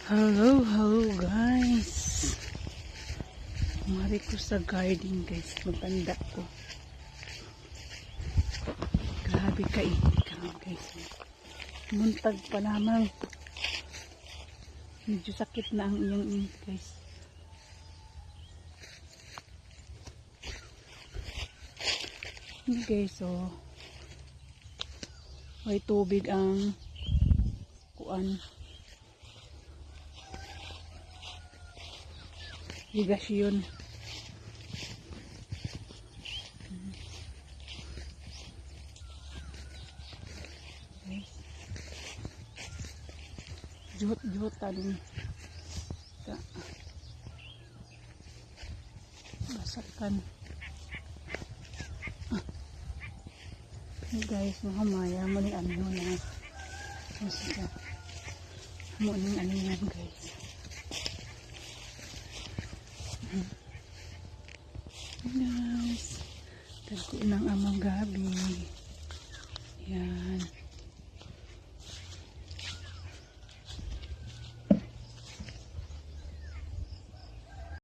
Hello, hello guys. Mari ko sa garden guys. Magtanda ko. Grabe kainit guys. Muntag pa lamang. Medyo sakit na ang iyong init guys. Hindi guys, so may tubig ang kuan. Higasyon. Guys. Juhot tadi. Basakan. Hey guys, mahamaya mo ni ano na. Masaya. Mo ning ano yan guys. Guys, tagko ng amang gabi.